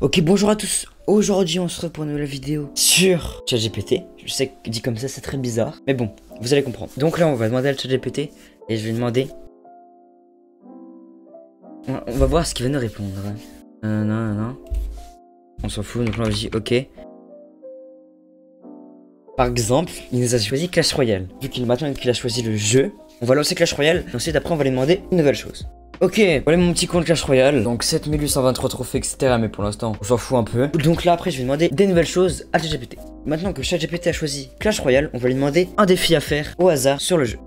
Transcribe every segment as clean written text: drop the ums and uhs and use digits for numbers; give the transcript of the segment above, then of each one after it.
Ok, bonjour à tous. Aujourd'hui, on se retrouve pour une nouvelle vidéo sur ChatGPT. Je sais que dit comme ça, c'est très bizarre. Mais bon, vous allez comprendre. Donc là, on va demander à ChatGPT et je vais demander... On va voir ce qu'il va nous répondre. Non. On s'en fout, donc là, on dit ok. Par exemple, il nous a choisi Clash Royale. Vu qu'il maintenant qu'il a choisi le jeu, on va lancer Clash Royale. Et ensuite, après, on va lui demander une nouvelle chose. Ok, voilà mon petit compte Clash Royale. Donc 7823 trophées, etc. Mais pour l'instant, on s'en fout un peu. Donc là, après, je vais demander des nouvelles choses à ChatGPT. Maintenant que ChatGPT a choisi Clash Royale, on va lui demander un défi à faire au hasard sur le jeu.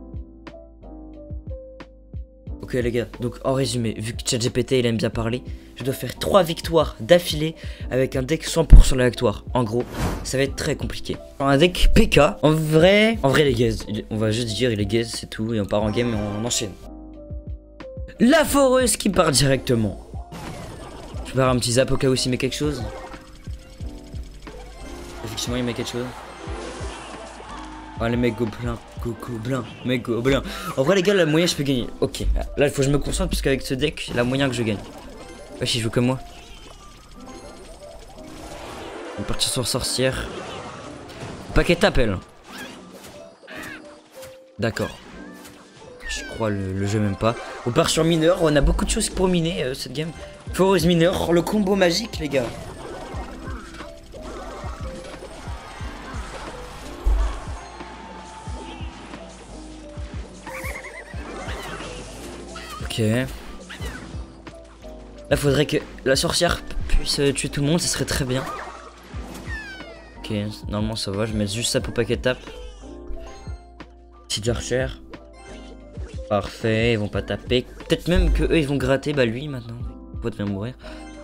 Ok les gars, donc en résumé, vu que ChatGPT il aime bien parler, je dois faire 3 victoires d'affilée avec un deck 100% réactoire. En gros, ça va être très compliqué. Un deck PK, en vrai les gars, on va juste dire il est gaze, c'est tout, et on part en game et on enchaîne. La foreuse qui part directement. Je vais faire un petit zap au cas où s'il met quelque chose. Effectivement il met quelque chose. Oh les mecs gobelins, mec gobelin. En vrai les gars, la moyen je peux gagner. Ok, là il faut que je me concentre parce qu'avec ce deck, la moyen que je gagne. Wesh, il joue comme moi. On va partir sur sorcière. Paquet t'appelle. D'accord. Je crois le jeu même pas. On part sur mineur, on a beaucoup de choses pour miner cette game. Foreuse mineur, le combo magique les gars. Ok. Là faudrait que la sorcière puisse tuer tout le monde, ça serait très bien. Ok, normalement ça va, je vais mettre juste ça pour paquet tape. Petite archer. Parfait, ils vont pas taper. Peut-être même que eux ils vont gratter, bah lui maintenant. Pote vient mourir.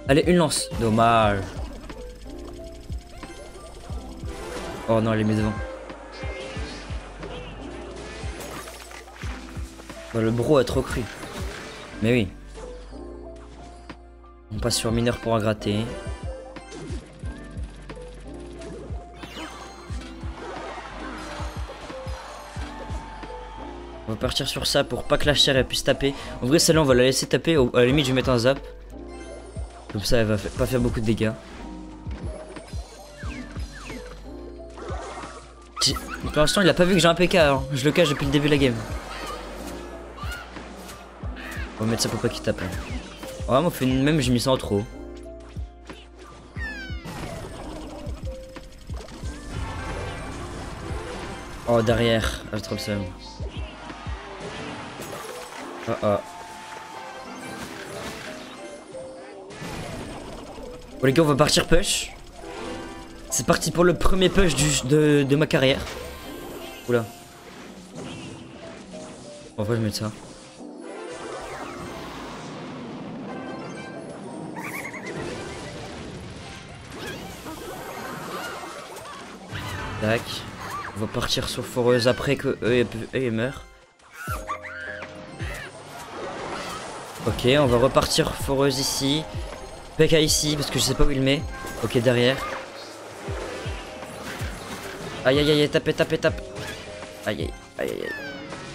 Allez, une lance. Dommage. Oh non, elle les met devant. Oh, le bro a trop cru. Mais oui. On passe sur mineur pour en gratter. On va partir sur ça pour pas que la chair elle puisse taper. En vrai celle-là on va la laisser taper. À la limite je vais mettre un zap. Comme ça elle va pas faire beaucoup de dégâts. Pour l'instant il a pas vu que j'ai un PK hein. Je le cache depuis le début de la game. On va mettre ça pour pas qu'il tape. Ouais moi fait une même j'ai mis ça en trop. Oh derrière. Ah j'ai trop le seum. Oh. Bon les gars on va partir push. C'est parti pour le premier push de ma carrière. Oula. En vrai je vais mettre ça. Tac. On va partir sur foreuse après que eux ils meurent. Ok, on va repartir foreuse ici. PK ici, parce que je sais pas où il met. Ok, derrière. Aïe, tape. Aïe.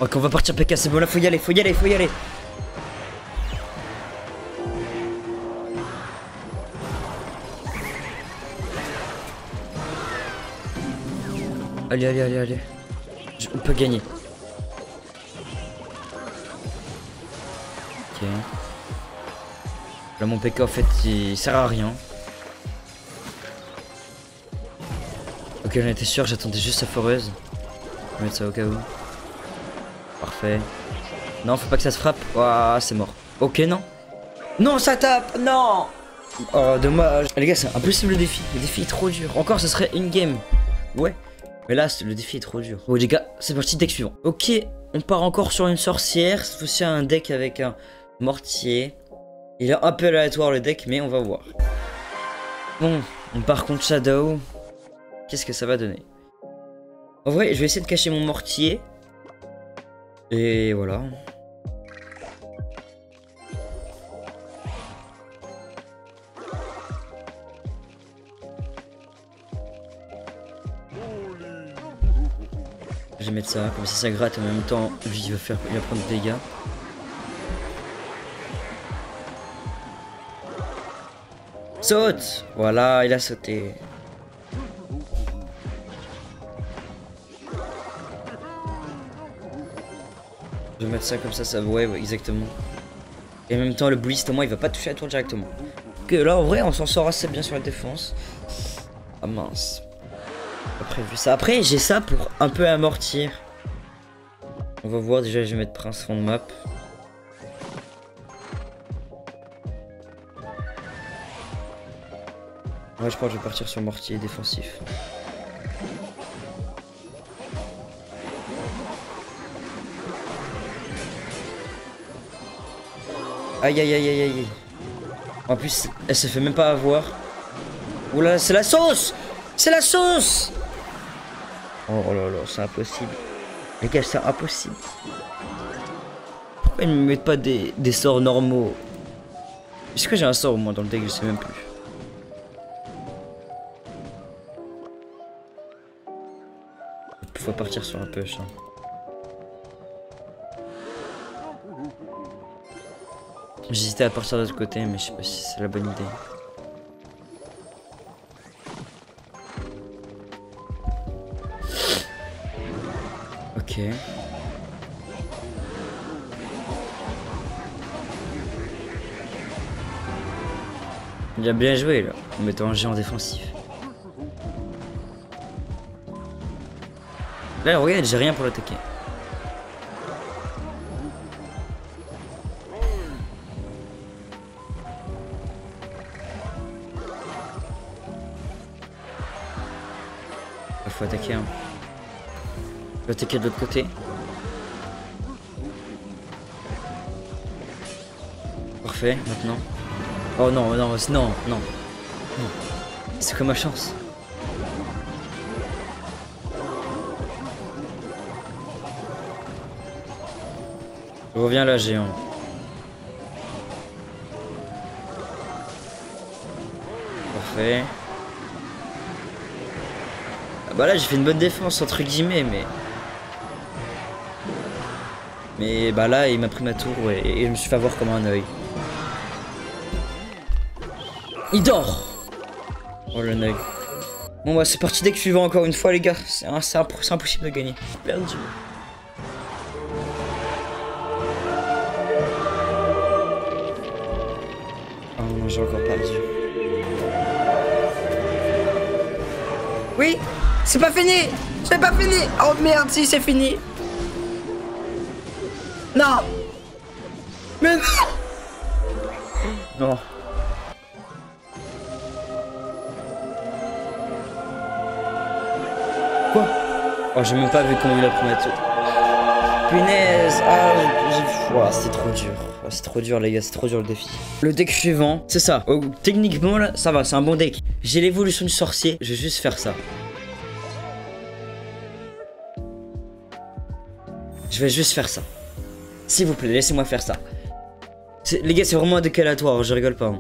Ok, on va partir PK, c'est bon, là, faut y aller. Allez. On peut gagner. Ok. Là mon PK en fait il sert à rien. Ok j'en étais sûr, j'attendais juste sa foreuse. Je vais mettre ça au cas où. Parfait. Non faut pas que ça se frappe. Ouah c'est mort. Ok non. Non ça tape. Non. Oh dommage. Les gars c'est impossible le défi. Le défi est trop dur. Encore ce serait une game. Ouais. Mais là le défi est trop dur. Bon les gars c'est parti, deck suivant. Ok on part encore sur une sorcière. Cette fois-ci un deck avec un mortier. Il est un peu aléatoire le deck, mais on va voir. Bon, on part contre Shadow. Qu'est-ce que ça va donner? En vrai, je vais essayer de cacher mon mortier. Et voilà. Je vais mettre ça, comme ça gratte en même temps. Lui il va prendre des dégâts. Saute. Voilà, il a sauté. Je vais mettre ça comme ça ouais, exactement. Et en même temps, le boost, au moins, il va pas toucher la tour directement. Que là, en vrai, on s'en sort assez bien sur la défense. Ah mince. Pas prévu ça. Après, j'ai ça pour un peu amortir. On va voir, déjà, je vais mettre Prince fond de map. Ouais, je pense que je vais partir sur mortier défensif. Aïe aïe aïe aïe aïe. En plus, elle se fait même pas avoir. Oula, c'est la sauce! C'est la sauce! Oh là là, c'est impossible. Les gars, c'est impossible. Pourquoi ils me mettent pas des sorts normaux? Est-ce que j'ai un sort au moins dans le deck? Je sais même plus. Faut partir sur un push. Hein. J'hésitais à partir de l'autre côté, mais je sais pas si c'est la bonne idée. Ok. Il a bien joué là, en mettant un géant défensif. Là, regarde, j'ai rien pour l'attaquer. Faut attaquer. Hein. Faut attaquer de l'autre côté. Parfait, maintenant. Oh non, non, non, non. C'est quoi ma chance? Reviens là, géant. Parfait. Ah bah là, j'ai fait une bonne défense, entre guillemets, mais bah là, il m'a pris ma tour et je me suis fait avoir comme un œil. Il dort. Oh le œil. Bon bah c'est parti deck suivant encore une fois les gars. C'est impossible de gagner. Perdu. Oh non, j'ai encore perdu. Oui, c'est pas fini. C'est pas fini. Oh merde, si c'est fini. Non. Mais non. Non. Quoi? Oh, j'ai même pas vu comment il a pris ma tour. Punaise. Ah, oh, c'est trop dur. Oh, c'est trop dur, les gars. C'est trop dur le défi. Le deck suivant, c'est ça. Oh, techniquement, là, ça va. C'est un bon deck. J'ai l'évolution du sorcier. Je vais juste faire ça. Je vais juste faire ça. S'il vous plaît, laissez-moi faire ça. Les gars, c'est vraiment un décalatoire. Je rigole pas. Hein.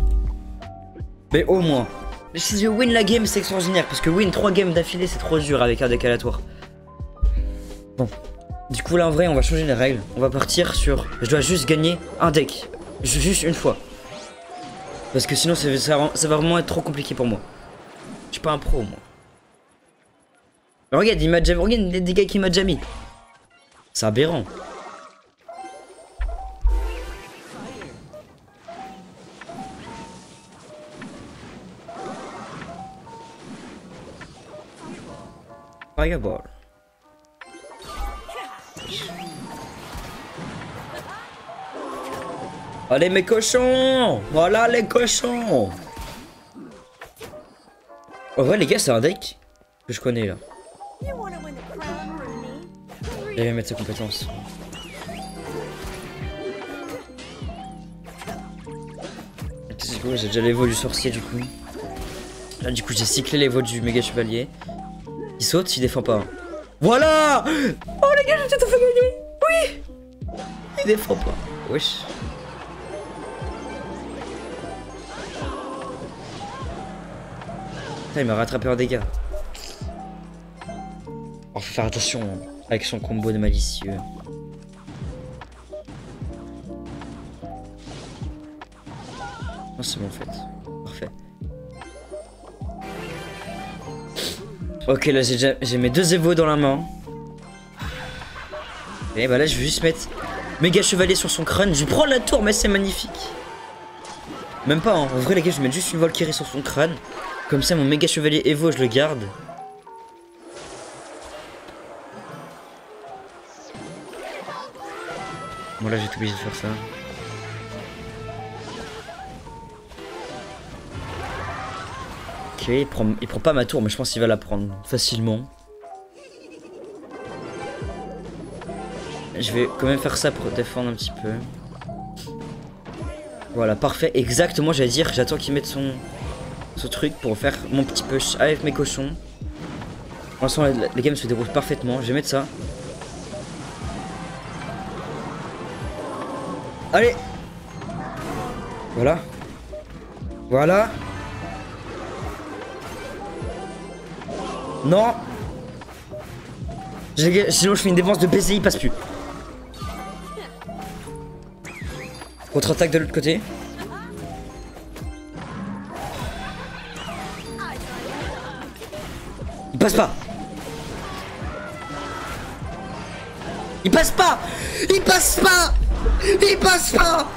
Mais au moins. Si je win la game, c'est extraordinaire. Parce que win 3 games d'affilée, c'est trop dur avec un décalatoire. Bon. Du coup, là, en vrai, on va changer les règles. On va partir sur... Je dois juste gagner un deck. Juste une fois. Parce que sinon, ça va vraiment être trop compliqué pour moi. Je suis pas un pro, moi. Mais regarde, il m'a déjà... Regarde les dégâts qu'il m'a déjà mis. C'est aberrant. Fireball. Allez mes cochons. Voilà les cochons. En vrai les gars c'est un deck que je connais là. Je vais mettre ses compétences. J'ai déjà l'évo du sorcier du coup. Là du coup j'ai cyclé l'évo du méga chevalier. Il saute, il défend pas. Voilà. Oh les gars, j'ai tout fait gagner. Oui. Il défend pas. Wesh. Putain, il m'a rattrapé en dégâts. Oh, faut faire attention avec son combo de malicieux. Non, c'est bon en fait. Parfait. Ok, là j'ai mes 2 évos dans la main. Et bah là je vais juste mettre méga chevalier sur son crâne. Je vais prendre la tour, mais c'est magnifique. Même pas, hein. En vrai les gars, je vais mettre juste une Valkyrie sur son crâne. Comme ça mon méga chevalier Evo je le garde. Bon là j'ai été obligé de faire ça. Ok, il prend pas ma tour, mais je pense qu'il va la prendre facilement. Je vais quand même faire ça pour défendre un petit peu. Voilà, parfait. Exactement, j'allais dire, j'attends qu'il mette son truc pour faire mon petit push avec mes cochons. Pour l'instant, les games se déroulent parfaitement. Je vais mettre ça. Allez! Voilà. Voilà. Non! Sinon, je fais une défense de baiser, il passe plus. Contre-attaque de l'autre côté. Il passe pas. Il passe pas. Il passe pas. Il passe pas.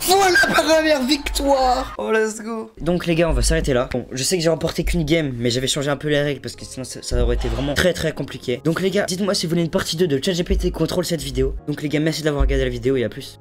Voilà ma première victoire. Oh let's go. Donc les gars, on va s'arrêter là. Bon, je sais que j'ai remporté qu'une game, mais j'avais changé un peu les règles parce que sinon ça aurait été vraiment très compliqué. Donc les gars, dites-moi si vous voulez une partie 2 de ChatGPT contrôle cette vidéo. Donc les gars, merci d'avoir regardé la vidéo et à plus.